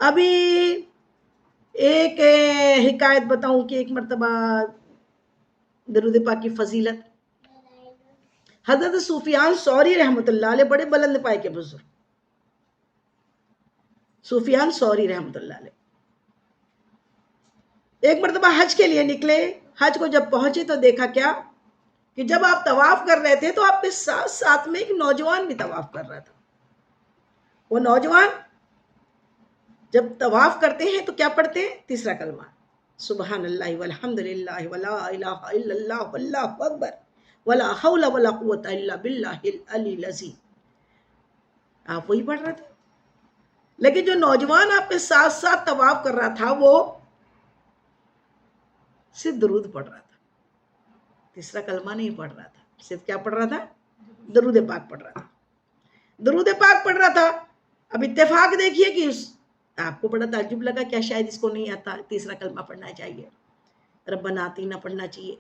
ابھی ایک حکایت بتاؤں کہ ایک مرتبہ درود پاک کی فضیلت. حضرت سفیان ثوری رحمۃ اللہ علیہ بڑے بلند پائے کے بزرگ، سفیان ثوری رحمۃ اللہ علیہ ایک مرتبہ حج کے لیے نکلے. حج کو جب پہنچے تو دیکھا کیا کہ جب آپ طواف کر رہے تھے تو آپ کے ساتھ ساتھ میں ایک نوجوان بھی طواف کر رہا تھا. وہ نوجوان جب طواف کرتے ہیں تو کیا پڑھتے ہیں؟ تیسرا کلمہ، سبحان اللہ والحمد للہ ولا الہ الا اللہ واللہ اکبر ولا حول ولا قوت الا باللہ العلی العظیم. آپ وہی پڑھ رہے تھے. لیکن جو نوجوان آپ کے ساتھ ساتھ طواف کر رہا تھا وہ صرف درود پڑھ رہا تھا، تیسرا کلمہ نہیں پڑھ رہا تھا. صرف کیا پڑھ رہا تھا؟ درود پاک پڑھ رہا تھا. درود پاک پڑھ رہا تھا. اب اتفاق دیکھیے کہ آپ کو بڑا تعجب لگا کیا شاید اس کو نہیں آتا تیسرا کلمہ پڑھنا چاہیے، ربنا آتینا پڑھنا چاہیے،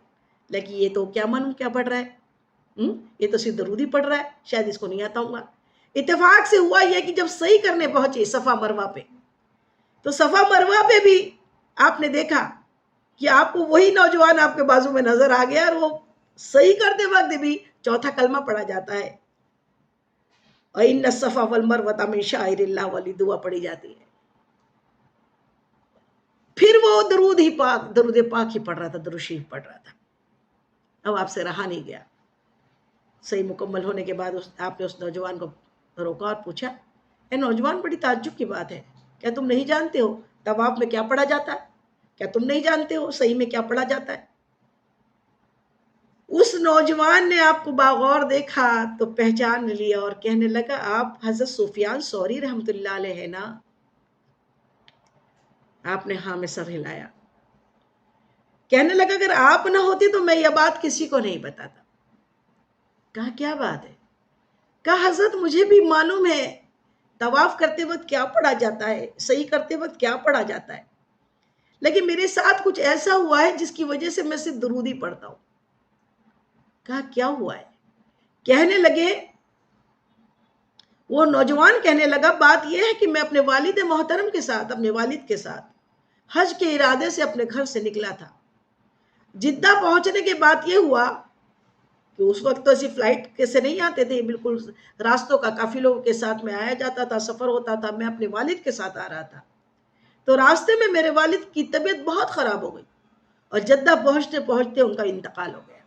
لیکن یہ تو کیا معلوم کیا پڑھ رہا ہے، یہ تو صرف درود ہی پڑھ رہا ہے، شاید اس کو نہیں آتا ہوگا. اتفاق سے ہوا یہ کہ جب صحیح کرنے پہنچے صفا مروہ پہ تو صفا مروہ پہ بھی آپ نے دیکھا کہ آپ کو وہی نوجوان آپ کے بازو میں نظر آ گیا اور وہ صحیح کرتے وقت بھی چوتھا کلمہ پڑھا جاتا ہے، وَإِنَّ الصَّفَا وَالْمَرْوَةَ مِن شَعَائِرِ اللَّهِ والی دعا پڑھی جاتی ہے. پھر وہ درود پاک ہی پڑھ رہا تھا، درود شریف پڑھ رہا تھا. اب آپ سے رہا نہیں گیا. صحیح مکمل ہونے کے بعد آپ نے اس نوجوان کو روکا اور پوچھا، اے نوجوان بڑی تعجب کی بات ہے، کیا تم نہیں جانتے ہو طواف میں کیا پڑھا جاتا ہے؟ کیا تم نہیں جانتے ہو صحیح میں کیا پڑھا جاتا ہے؟ اس نوجوان نے آپ کو باغور دیکھا تو پہچان لیا اور کہنے لگا آپ حضرت سفیان ثوری رحمۃ اللہ علیہ ہے نا؟ آپ نے ہاں میں سر ہلایا. کہنے لگا اگر آپ نہ ہوتے تو میں یہ بات کسی کو نہیں بتاتا. کہا کیا بات ہے؟ کہا حضرت مجھے بھی معلوم ہے طواف کرتے وقت کیا پڑھا جاتا ہے، صحیح کرتے وقت کیا پڑھا جاتا ہے، لیکن میرے ساتھ کچھ ایسا ہوا ہے جس کی وجہ سے میں صرف درود ہی پڑھتا ہوں. کہا کیا ہوا ہے؟ کہنے لگے، وہ نوجوان کہنے لگا بات یہ ہے کہ میں اپنے والد محترم کے ساتھ، اپنے والد کے ساتھ حج کے ارادے سے اپنے گھر سے نکلا تھا. جدہ پہنچنے کے بعد یہ ہوا کہ اس وقت تو ایسی فلائٹ کیسے نہیں آتے تھے، بالکل راستوں کا قافلوں کے ساتھ میں آیا جاتا تھا، سفر ہوتا تھا. میں اپنے والد کے ساتھ آ رہا تھا تو راستے میں میرے والد کی طبیعت بہت خراب ہو گئی اور جدہ پہنچتے پہنچتے ان کا انتقال ہو گیا.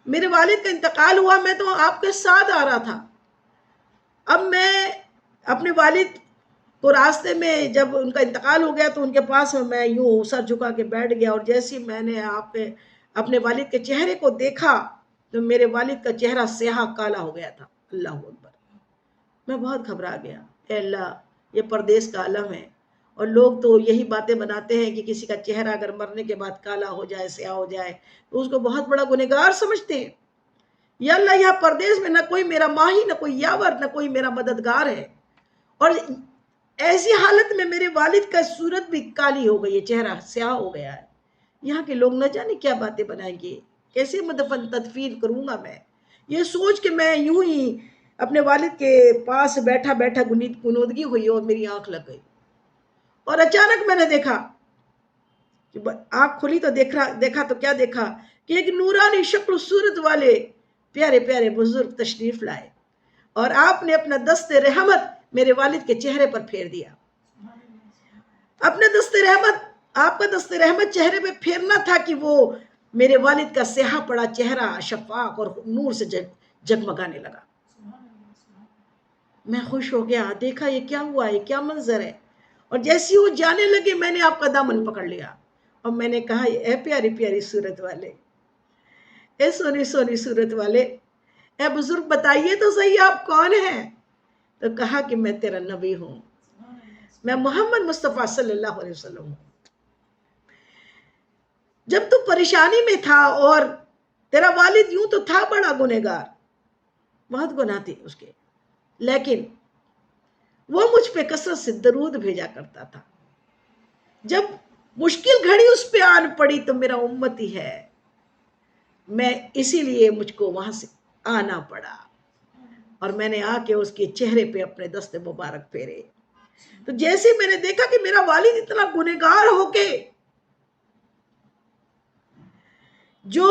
میرے والد کا انتقال ہوا، میں تو آپ کے ساتھ آ رہا تھا. اب میں اپنے والد کو راستے میں جب ان کا انتقال ہو گیا تو ان کے پاس میں یوں سر جھکا کے بیٹھ گیا اور جیسے میں نے اپنے والد کے چہرے کو دیکھا تو میرے والد کا چہرہ سیاہ کالا ہو گیا تھا. اللہ اکبر. میں بہت گھبرا گیا. اے اللہ، یہ پردیس کا عالم ہے اور لوگ تو یہی باتیں بناتے ہیں کہ کسی کا چہرہ اگر مرنے کے بعد کالا ہو جائے، سیاہ ہو جائے تو اس کو بہت بڑا گنہگار سمجھتے ہیں. یا اللہ، یہاں پردیس میں نہ کوئی میرا ماہی، نہ کوئی یاور، نہ کوئی میرا مددگار ہے، اور ایسی حالت میں میرے والد کا صورت بھی کالی ہو گئی ہے، چہرہ سیاہ ہو گیا ہے. یہاں کے لوگ نہ جانے کیا باتیں بنائیں گے، کیسے مدفن تدفین کروں گا میں. یہ سوچ کے میں یوں ہی اپنے والد کے پاس بیٹھا بیٹھا گنودگی ہوئی اور میری آنکھ لگ گئی. اور اچانک میں نے دیکھا کہ آنکھ کھلی تو دیکھا تو کیا دیکھا کہ ایک نورانی شکل صورت والے پیارے پیارے بزرگ تشریف لائے اور آپ نے اپنا دست رحمت میرے والد کے چہرے پر پھیر دیا. اپنے دست رحمت، آپ کا دست رحمت چہرے پہ پھیرنا تھا کہ وہ میرے والد کا سیاہ پڑا چہرہ شفاف اور نور سے جگمگانے لگا. میں خوش ہو گیا، دیکھا یہ کیا ہوا ہے، کیا منظر ہے. اور جیسی وہ جانے لگے میں نے آپ کا دامن پکڑ لیا اور میں نے کہا اے پیاری پیاری صورت والے، اے سونی سونی صورت والے، اے بزرگ بتائیے تو صحیح آپ کون ہیں؟ تو کہا کہ میں تیرا نبی ہوں، میں محمد مصطفیٰ صلی اللہ علیہ وسلم ہوں. جب تو پریشانی میں تھا اور تیرا والد یوں تو تھا بڑا گنہگار، بہت گناہ تھے اس کے، لیکن وہ مجھ پہ کثرت سے درود بھیجا کرتا تھا. جب مشکل گھڑی اس پہ آن پڑی تو میرا امتی ہے، میں اسی لیے مجھ کو وہاں سے آنا پڑا اور میں نے آ کے اس کے چہرے پہ اپنے دست مبارک پھیرے تو جیسے میں نے دیکھا کہ میرا والد اتنا گنہگار ہو کے جو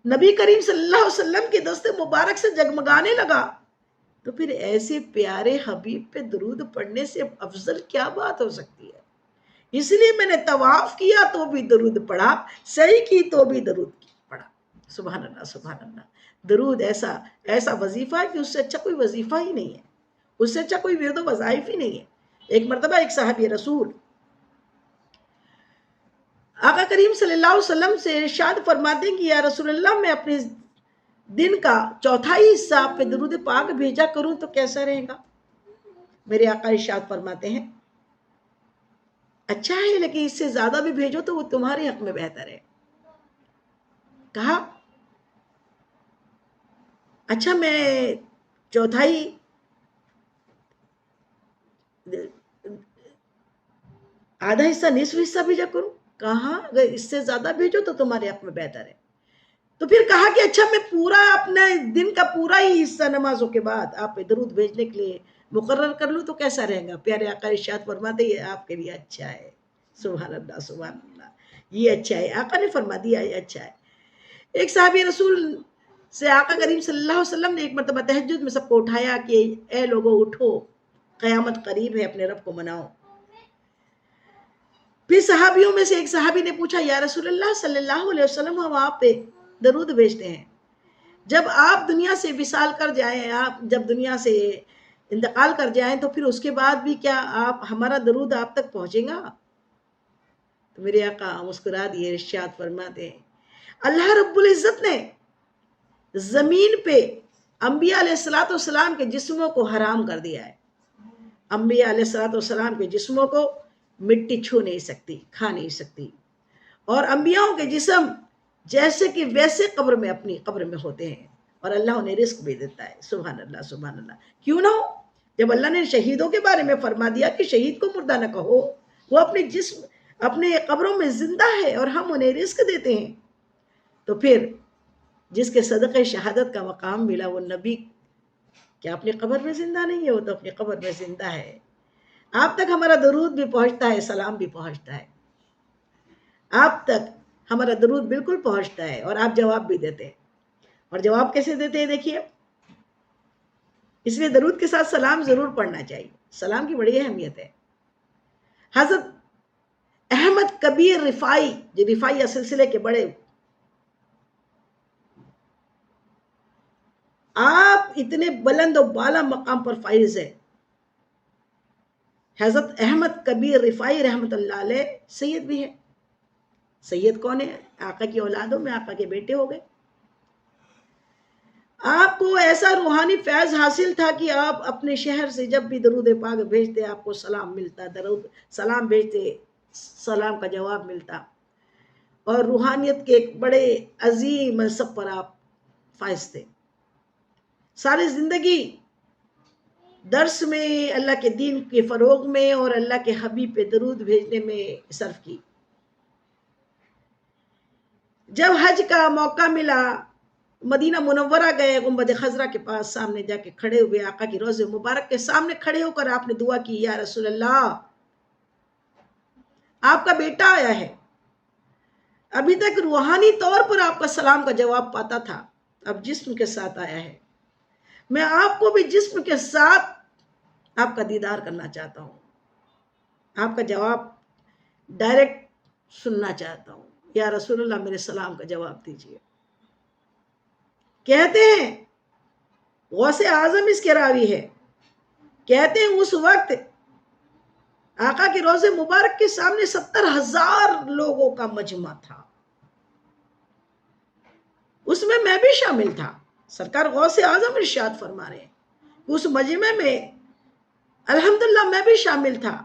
نبی کریم صلی اللہ علیہ وسلم کے دست مبارک سے جگمگانے لگا، تو پھر ایسے پیارے حبیب پہ درود پڑھنے سے افضل کیا بات ہو سکتی ہے؟ اس لیے میں نے طواف کیا تو بھی درود پڑھا، صحیح کی تو بھی درود پڑھا۔ سبحان اللہ سبحان اللہ۔ درود ایسا وظیفہ ہے کہ اس سے اچھا کوئی وظیفہ ہی نہیں ہے، اس سے اچھا کوئی ورد و وظائف ہی نہیں ہے۔ ایک مرتبہ ایک صحابی رسول آقا کریم صلی اللہ علیہ وسلم سے ارشاد فرماتے ہیں کہ یا رسول اللہ، میں اپنے دن کا چوتھائی حصہ آپ پہ درود پاک بھیجا کروں تو کیسا رہے گا؟ میرے آقا ارشاد فرماتے ہیں اچھا ہے، لیکن اس سے زیادہ بھی بھیجو تو وہ تمہارے حق میں بہتر ہے۔ کہا اچھا میں چوتھائی آدھا حصہ نصف حصہ بھیجا کروں؟ کہا اگر اس سے زیادہ بھیجو تو تمہارے حق میں بہتر ہے۔ تو پھر کہا کہ اچھا میں پورا اپنے دن کا پورا ہی حصہ نمازوں کے بعد آپ پہ درود بھیجنے کے لیے مقرر کر لوں تو کیسا رہے گا؟ پیارے آقا ارشاد فرماتے یہ آپ کے لیے اچھا ہے۔ سبحان اللہ سبحان اللہ، یہ اچھا ہے، آقا نے فرما دیا یہ اچھا ہے۔ ایک صحابی رسول سے آقا کریم صلی اللہ علیہ وسلم نے ایک مرتبہ تہجد میں سب کو اٹھایا کہ اے لوگو اٹھو، قیامت قریب ہے، اپنے رب کو مناؤ۔ پھر صحابیوں میں سے ایک صحابی نے پوچھا یا رسول اللہ صلی اللہ علیہ وسلم، ہم آپ پہ درود بھیجتے ہیں، جب آپ دنیا سے وصال کر جائیں، آپ جب دنیا سے انتقال کر جائیں تو پھر اس کے بعد بھی کیا آپ ہمارا درود آپ تک پہنچے گا؟ تو میرے آقا مسکرا دیے، ارشاد فرماتے ہیں اللہ رب العزت نے زمین پہ انبیاء علیہ الصلوۃ والسلام کے جسموں کو حرام کر دیا ہے۔ انبیاء علیہ الصلوۃ والسلام کے جسموں کو مٹی چھو نہیں سکتی، کھا نہیں سکتی، اور انبیاء کے جسم جیسے کہ ویسے قبر میں اپنی قبر میں ہوتے ہیں، اور اللہ انہیں رزق بھی دیتا ہے۔ سبحان اللہ سبحان اللہ۔ کیوں نہ ہو؟ جب اللہ نے شہیدوں کے بارے میں فرما دیا کہ شہید کو مردہ نہ کہو، وہ اپنے جسم اپنے قبروں میں زندہ ہے اور ہم انہیں رزق دیتے ہیں، تو پھر جس کے صدقے شہادت کا مقام ملا وہ نبی کیا اپنی قبر میں زندہ نہیں ہے؟ وہ تو اپنی قبر میں زندہ ہے۔ آپ تک ہمارا درود بھی پہنچتا ہے، سلام بھی پہنچتا ہے، آپ تک ہمارا درود بالکل پہنچتا ہے، اور آپ جواب بھی دیتے ہیں۔ اور جواب کیسے دیتے ہیں دیکھیے، اس لیے درود کے ساتھ سلام ضرور پڑھنا چاہیے، سلام کی بڑی اہمیت ہے۔ حضرت احمد کبیر رفاعی، جو رفاعیہ سلسلے کے بڑے، آپ اتنے بلند و بالا مقام پر فائز ہیں۔ حضرت احمد کبیر رفاعی رحمت اللہ علیہ سید بھی ہے۔ سید کون ہے؟ آقا کی اولادوں میں آقا کے بیٹے ہو گئے۔ آپ کو ایسا روحانی فیض حاصل تھا کہ آپ اپنے شہر سے جب بھی درود پاک بھیجتے آپ کو سلام ملتا، درود سلام بھیجتے سلام کا جواب ملتا، اور روحانیت کے ایک بڑے عظیم منصب پر آپ فائز تھے۔ ساری زندگی درس میں، اللہ کے دین کے فروغ میں اور اللہ کے حبیب پہ درود بھیجنے میں صرف کی۔ جب حج کا موقع ملا، مدینہ منورہ گئے، گنبد خضرا کے پاس سامنے جا کے کھڑے ہوئے، آقا کی روضہ مبارک کے سامنے کھڑے ہو کر آپ نے دعا کی یا رسول اللہ، آپ کا بیٹا آیا ہے، ابھی تک روحانی طور پر آپ کا سلام کا جواب پاتا تھا، اب جسم کے ساتھ آیا ہے، میں آپ کو بھی جسم کے ساتھ آپ کا دیدار کرنا چاہتا ہوں، آپ کا جواب ڈائریکٹ سننا چاہتا ہوں، یا رسول اللہ میرے سلام کا جواب دیجیے۔ کہتے ہیں غوث اعظم اس کے راوی ہے، کہتے ہیں اس وقت آقا کے روضے مبارک کے سامنے 70,000 لوگوں کا مجمع تھا، اس میں بھی شامل تھا۔ سرکار غوث اعظم ارشاد فرما رہے ہیں اس مجمع میں الحمدللہ میں بھی شامل تھا۔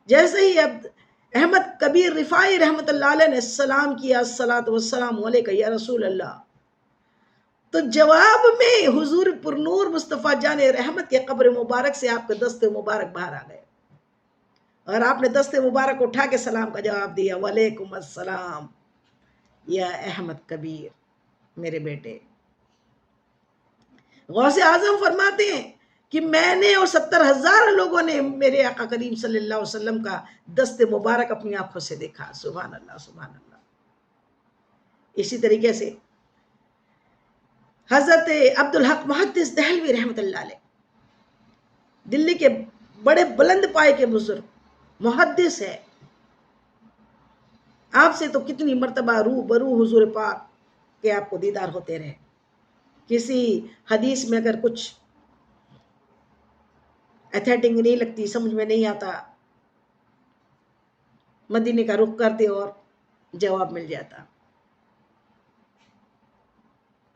جیسے ہی احمد کبیر رفاعی رحمت اللہ علیہ نے سلام کیا، الصلاۃ والسلام علیک یا رسول اللہ، تو جواب میں حضور پرنور مصطفیٰ جان رحمت کے قبر مبارک سے آپ کے دست مبارک باہر آ گئے، اور آپ نے دست مبارک اٹھا کے سلام کا جواب دیا، وعلیکم السلام یا احمد کبیر، میرے بیٹے۔ غوث اعظم فرماتے ہیں کہ میں نے اور 70,000 لوگوں نے میرے آقا کریم صلی اللہ علیہ وسلم کا دست مبارک اپنی آنکھوں سے دیکھا. سبحان اللہ سبحان اللہ. اسی طریقے سے حضرت عبدالحق محدث دہلوی رحمۃ اللہ علیہ، دلی کے بڑے بلند پائے کے بزرگ محدث ہے. آپ سے تو کتنی مرتبہ روح برو حضور پاک کے آپ کو دیدار ہوتے رہے. کسی حدیث میں اگر کچھ ایتھیٹنگ نہیں لگتی، سمجھ میں نہیں آتا، مدینے کا رخ کرتے اور جواب مل جاتا.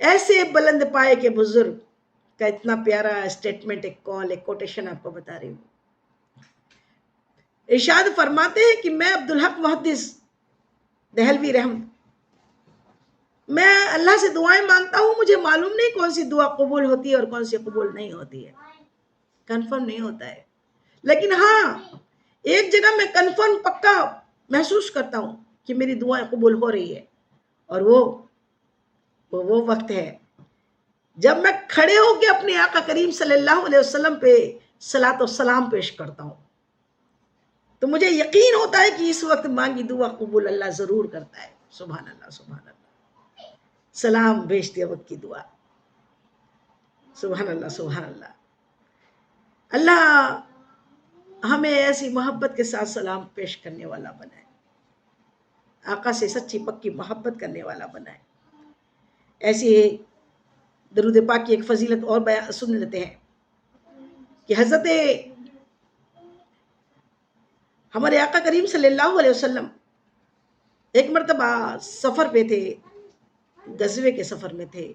ایسے بلند پائے کے بزرگ کا اتنا پیارا اسٹیٹمنٹ، ایک کال، ایک کوٹیشن آپ کو بتا رہی ہوں. ارشاد فرماتے ہیں کہ میں عبدالحق محدث دہلوی میں اللہ سے دعائیں مانگتا ہوں، مجھے معلوم نہیں کون سی دعا قبول ہوتی ہے اور کون سی قبول نہیں ہوتی ہے، کنفرم نہیں ہوتا ہے. لیکن ہاں ایک جگہ میں کنفرم پکا محسوس کرتا ہوں کہ میری دعائیں قبول ہو رہی ہے، اور وہ وقت ہے جب میں کھڑے ہو کے اپنے آقا کریم صلی اللہ علیہ وسلم پہ صلاۃ و سلام پیش کرتا ہوں، تو مجھے یقین ہوتا ہے کہ اس وقت مانگی دعا قبول اللہ ضرور کرتا ہے. سبحان اللہ سبحان اللہ. سلام بھیجتے وقت کی دعا. سبحان اللہ سبحان اللہ. اللہ ہمیں ایسی محبت کے ساتھ سلام پیش کرنے والا بنائے، آقا سے سچی پکی محبت کرنے والا بنائے. ایسی درود پاک کی ایک فضیلت اور سن لیتے ہیں کہ حضرت ہمارے آقا کریم صلی اللہ علیہ وسلم ایک مرتبہ سفر پہ تھے، غزوے کے سفر میں تھے،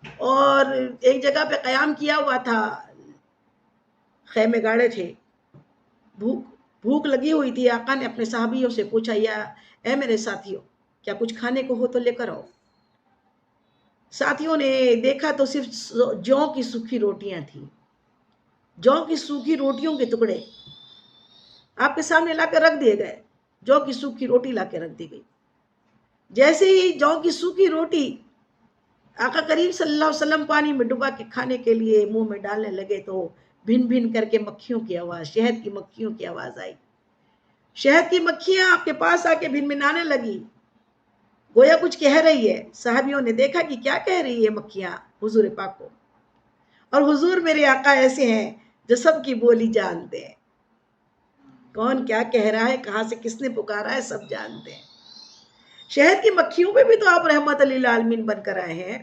اور ایک جگہ پہ قیام کیا ہوا تھا، خیمے گاڑے تھے، بھوک لگی ہوئی تھی. آقا نے اپنے صحابیوں سے پوچھا، یا اے میرے ساتھیوں، کیا کچھ کھانے کو ہو تو لے کر آؤ. ساتھیوں نے دیکھا تو صرف جوں کی سوکھی روٹیاں تھیں، جوں کی سوکھی روٹیوں کے ٹکڑے آپ کے سامنے لا کے رکھ دیے گئے. جو کی سوکھی روٹی لا کے رکھ دی گئی. جیسے ہی جو کی سوکھی روٹی آقا کریم صلی اللہ علیہ وسلم پانی میں ڈبا کے کھانے کے لیے منہ میں ڈالنے لگے تو بھن بھن کر کے مکھیوں کی آواز، شہد کی مکھیوں کی آواز آئی. شہد کی مکھیاں آپ کے پاس آ کے بھن بھنانے لگی، گویا کچھ کہہ رہی ہے. صحابیوں نے دیکھا کہ کیا کہہ رہی ہے مکھیاں حضور پاک کو، اور حضور میرے آقا ایسے ہیں جو سب کی بولی جانتے ہیں، کون کیا کہہ رہا ہے، کہاں سے کس نے پکارا ہے، سب جانتے ہیں. شہد کی مکھیوں پہ بھی تو آپ رحمت للعالمین بن کر آئے ہیں.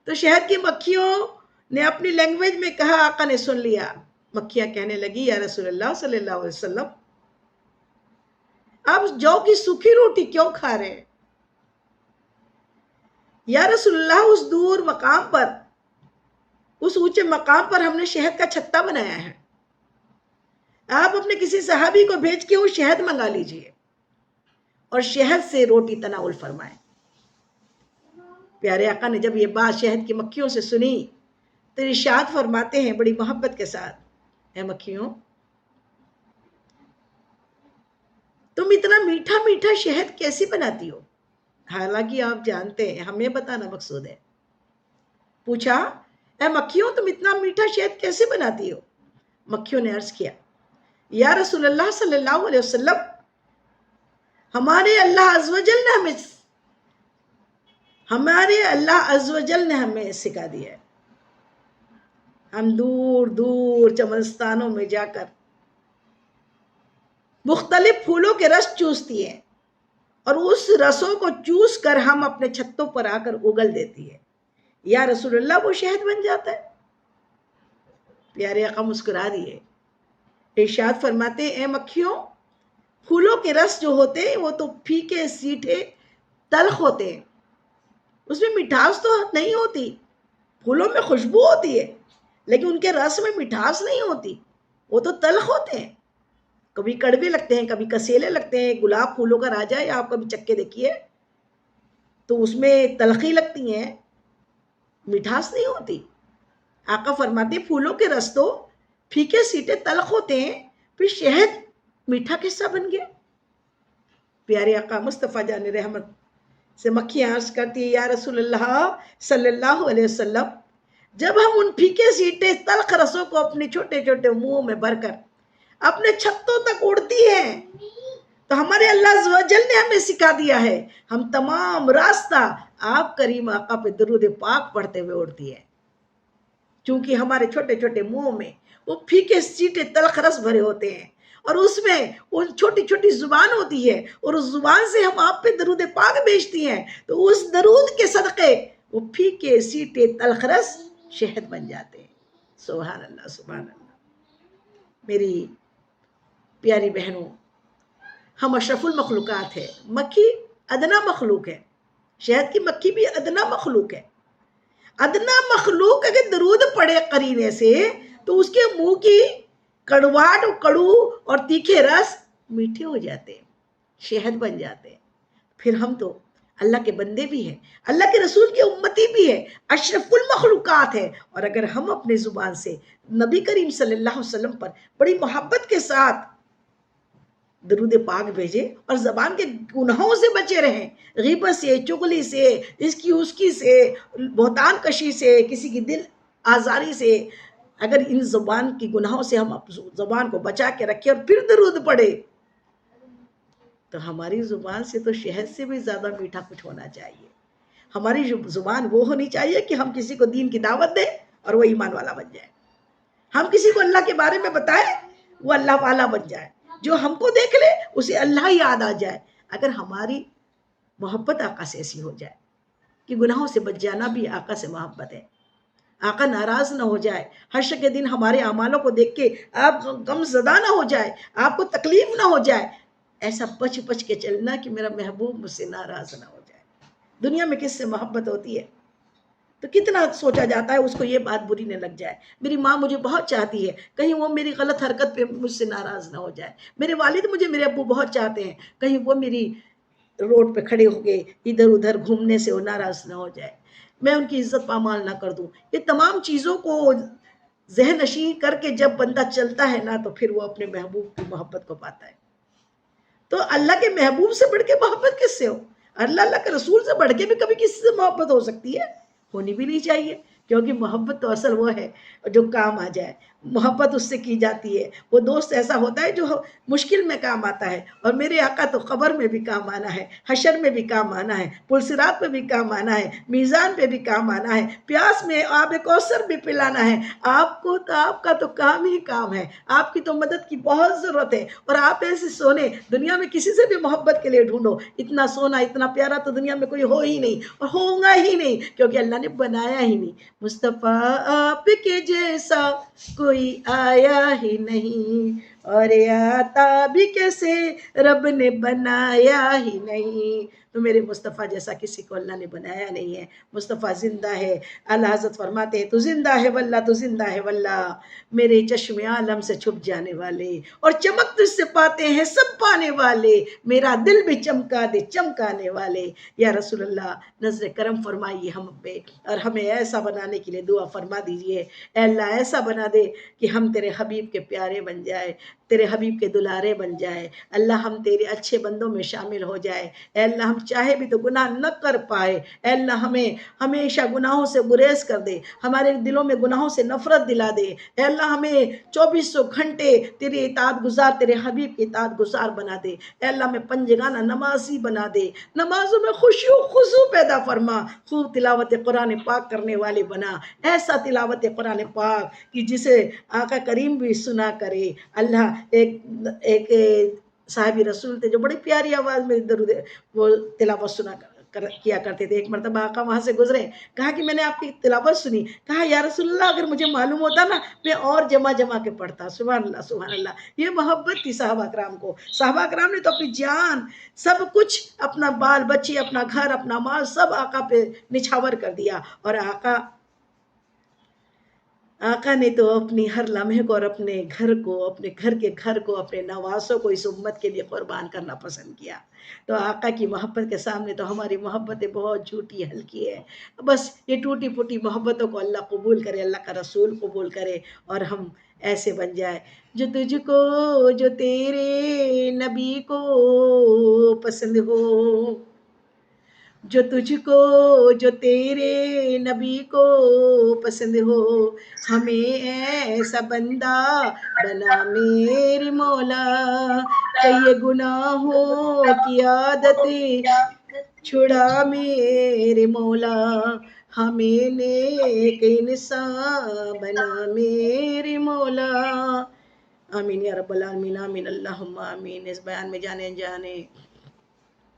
تو شہد کی مکھیوں نے اپنی لینگویج میں کہا، آقا نے سن لیا. مکھیاں کہنے لگی، یا رسول اللہ صلی اللہ علیہ وسلم، آپ جو کی سوکھی روٹی کیوں کھا رہے ہیں؟ یا رسول اللہ، اس دور مقام پر، اس اونچے مقام پر ہم نے شہد کا چھتا بنایا ہے، آپ اپنے کسی صحابی کو بھیج کے وہ شہد منگا لیجئے اور شہد سے روٹی تناول فرمائیں. پیارے آقا نے جب یہ بات شہد کی مکھیوں سے سنی تو ارشاد فرماتے ہیں بڑی محبت کے ساتھ، اے مکھیوں، تم اتنا میٹھا میٹھا شہد کیسے بناتی ہو؟ حالانکہ آپ جانتے ہیں، ہمیں بتانا مقصود ہے. پوچھا، اے مکھیوں، تم اتنا میٹھا شہد کیسے بناتی ہو؟ مکھیوں نے عرض کیا، یا رسول اللہ صلی اللہ علیہ وسلم، ہمارے اللہ عز و جل نے ہمیں سکھا دیا ہے. ہم دور دور چمنستانوں میں جا کر مختلف پھولوں کے رس چوستی ہیں، اور اس رسوں کو چوس کر ہم اپنے چھتوں پر آ کر اگل دیتی ہے. یا رسول اللہ، وہ شہد بن جاتا ہے. پیارے آقا مسکرا دیے، ارشاد فرماتے ہیں، اے مکھیوں، پھولوں کے رس جو ہوتے ہیں وہ تو پھیکے سیٹھے تلخ ہوتے ہیں، اس میں مٹھاس تو نہیں ہوتی. پھولوں میں خوشبو ہوتی ہے لیکن ان کے رس میں مٹھاس نہیں ہوتی، وہ تو تلخ ہوتے ہیں. کبھی کڑوے لگتے ہیں، کبھی کسیلے لگتے ہیں. گلاب پھولوں کا راجا ہے، آپ کبھی چکھ کے دیکھیے تو اس میں تلخی لگتی ہیں، مٹھاس نہیں ہوتی. آقا فرماتے پھولوں کے رس تو پھیکے سیٹے تلخ ہوتے ہیں، پھر شہد میٹھا قصہ بن گیا. پیارے آقا مصطفیٰ جان رحمت سے مکھیاں عرض کرتی ہے، یا رسول اللہ صلی اللہ علیہ وسلم، جب ہم ان پھیکے سیٹے تلخ رسوں کو اپنے چھوٹے چھوٹے منہوں میں بھر کر اپنے چھتوں تک اڑتی ہیں تو ہمارے اللہ عز و جل نے ہمیں سکھا دیا ہے ہم تمام راستہ آپ کریم آقا پہ درود پاک پڑھتے ہوئے اڑتی ہے، چونکہ ہمارے چھوٹے چھوٹے منہوں میں وہ پھیکے سیٹے تلخ رس بھرے ہوتے ہیں، اور اس میں وہ چھوٹی چھوٹی زبان ہوتی ہے، اور اس زبان سے ہم آپ پہ درود پاک بھیجتی ہیں، تو اس درود کے صدقے وہ پھیکے سیٹے تلخ رس شہد بن جاتے ہیں۔ سبحان اللہ سبحان اللہ۔ میری پیاری بہنوں، ہم اشرف المخلوقات ہے، مکھی ادنا مخلوق ہے، شہد کی مکھی بھی ادنا مخلوق ہے۔ ادنا مخلوق اگر درود پڑے قرینے سے تو اس کے منہ کی کڑواہٹ کڑو اور تیکھے رس میٹھے ہو جاتے ہیں، شہد بن جاتے ہیں۔ پھر ہم تو اللہ کے بندے بھی ہیں، اللہ کے رسول کی امتی بھی ہے، اشرف المخلوقات ہے، اور اگر ہم اپنے زبان سے نبی کریم صلی اللہ علیہ وسلم پر بڑی محبت کے ساتھ درود پاک بھیجے اور زبان کے گناہوں سے بچے رہیں، غیبت سے، چغلی سے، اس کی سے، بہتان کشی سے، کسی کی دل آزاری سے، اگر ان زبان کی گناہوں سے ہم زبان کو بچا کے رکھیں اور پھر درود پڑھے تو ہماری زبان سے تو شہد سے بھی زیادہ میٹھا کچھ ہونا چاہیے۔ ہماری زبان وہ ہونی چاہیے کہ ہم کسی کو دین کی دعوت دیں اور وہ ایمان والا بن جائے، ہم کسی کو اللہ کے بارے میں بتائیں وہ اللہ والا بن جائے، جو ہم کو دیکھ لے اسے اللہ یاد آ جائے۔ اگر ہماری محبت آقا سے ایسی ہو جائے کہ گناہوں سے بچ جانا بھی آقا سے محبت ہے، آقا ناراض نہ ہو جائے، حشر کے دن ہمارے اعمالوں کو دیکھ کے آپ غم زدہ نہ ہو جائے، آپ کو تکلیف نہ ہو جائے، ایسا بچ بچ کے چلنا کہ میرا محبوب مجھ سے ناراض نہ ہو جائے۔ دنیا میں کس سے محبت ہوتی ہے تو کتنا سوچا جاتا ہے اس کو یہ بات بری نہ لگ جائے، میری ماں مجھے بہت چاہتی ہے، کہیں وہ میری غلط حرکت پہ مجھ سے ناراض نہ ہو جائے، میرے والد مجھے میرے ابو بہت چاہتے ہیں، کہیں وہ میری روڈ پہ کھڑے ہو گئے ادھر ادھر گھومنے سے وہ ناراض نہ ہو جائے، میں ان کی عزت پامال نہ کر دوں۔ یہ تمام چیزوں کو ذہن نشین کر کے جب بندہ چلتا ہے نا تو پھر وہ اپنے محبوب کی محبت کو پاتا ہے۔ تو اللہ کے محبوب سے بڑھ کے محبت کس سے ہو؟ اللہ کے رسول سے بڑھ کے بھی کبھی کسی سے محبت ہو سکتی ہے؟ ہونی بھی نہیں چاہیے، کیونکہ محبت تو اصل وہ ہے جو کام آ جائے، محبت اس سے کی جاتی ہے، وہ دوست ایسا ہوتا ہے جو مشکل میں کام آتا ہے، اور میرے آقا تو قبر میں بھی کام آنا ہے، حشر میں بھی کام آنا ہے، پل صراط پہ بھی کام آنا ہے، میزان پہ بھی کام آنا ہے، پیاس میں آب کوثر بھی پلانا ہے۔ آپ کو تو آپ کا تو کام ہی کام ہے، آپ کی تو مدد کی بہت ضرورت ہے، اور آپ ایسے سونے دنیا میں کسی سے بھی محبت کے لیے ڈھونڈو، اتنا سونا اتنا پیارا تو دنیا میں کوئی ہو ہی نہیں اور ہوگا ہی نہیں، کیونکہ اللہ نے بنایا ہی نہیں۔ مصطفیٰ آپ کے جیسا کوئی آیا ہی نہیں، اور آتا بھی کیسے رب نے بنایا ہی نہیں۔ تو میرے مصطفیٰ جیسا کسی کو اللہ نے بنایا نہیں ہے، مصطفیٰ زندہ ہے۔ اللہ حضرت فرماتے ہیں تو زندہ ہے واللہ، تو زندہ ہے واللہ، میرے چشم عالم سے چھپ جانے والے اور چمک تجھ سے پاتے ہیں سب پانے والے، میرا دل بھی چمکا دے چمکانے والے۔ یا رسول اللہ نظر کرم فرمائیے ہم پہ، اور ہمیں ایسا بنانے کے لیے دعا فرما دیجئے۔ اے اللہ ایسا بنا دے کہ ہم تیرے حبیب کے پیارے بن جائے، تیرے حبیب کے دلارے بن جائے، اللہ ہم تیرے اچھے بندوں میں شامل ہو جائے۔ اے اللہ ہم چاہے بھی تو گناہ نہ کر پائے، اے اللہ ہمیں ہمیشہ گناہوں سے گریز کر دے، ہمارے دلوں میں گناہوں سے نفرت دلا دے۔ اے اللہ ہمیں 2400 گھنٹے تیری اطاعت گزار، تیرے حبیب کی اطاعت گزار بنا دے۔ اے اللہ ہمیں پنجگانہ نمازی بنا دے، نمازوں میں خشوع و خضوع پیدا فرما، خوب تلاوت قرآن پاک کرنے والے بنا، ایسا تلاوت قرآن پاک کہ جسے آقا کریم بھی سنا کرے۔ اللہ ایک صحابی رسول تھے جو بڑی پیاری آواز میں درود وہ تلاوت سنا کیا کرتے تھے۔ ایک مرتبہ آقا وہاں سے گزرے، کہا کہ میں نے آپ کی تلاوت سنی، کہا یا رسول اللہ اگر مجھے معلوم ہوتا نا میں اور جمع جمع کے پڑھتا۔ سبحان اللہ سبحان اللہ، یہ محبت تھی صحابہ کرام کو۔ صحابہ کرام نے تو اپنی جان سب کچھ، اپنا بال بچے، اپنا گھر، اپنا مال سب آقا پہ نچھاور کر دیا، اور آقا نے تو اپنی ہر لمحے کو اور اپنے گھر کو، اپنے گھر کو، اپنے نواسوں کو اس امت کے لیے قربان کرنا پسند کیا۔ تو آقا کی محبت کے سامنے تو ہماری محبتیں بہت جھوٹی ہلکی ہے۔ بس یہ ٹوٹی پھوٹی محبتوں کو اللہ قبول کرے، اللہ کا رسول قبول کرے، اور ہم ایسے بن جائے جو تجھ کو، جو تیرے نبی کو پسند ہو، جو تجھ کو جو تیرے نبی کو پسند ہو، ہمیں ایسا بندہ بنا میرے مولا، کہ یہ گناہوں کی عادت چھڑا میرے مولا، ہمیں نیک انسان بنا میرے مولا۔ آمین یا رب العالمین، آمین اللہم آمین۔ اس بیان میں جانے انجانے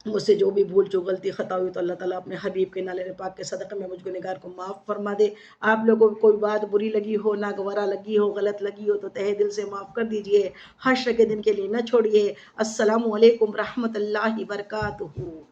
مجھ سے جو بھی بھول چوک غلطی خطا ہوئی تو اللہ تعالیٰ اپنے حبیب کے نالے پاک کے صدقے میں مجھ کو نگار کو معاف فرما دے۔ آپ لوگوں کو کوئی بات بری لگی ہو، ناگوارا لگی ہو، غلط لگی ہو تو تہہ دل سے معاف کر دیجئے، حشر کے دن کے لیے نہ چھوڑیے۔ السلام علیکم رحمت اللہ وبرکاتہ۔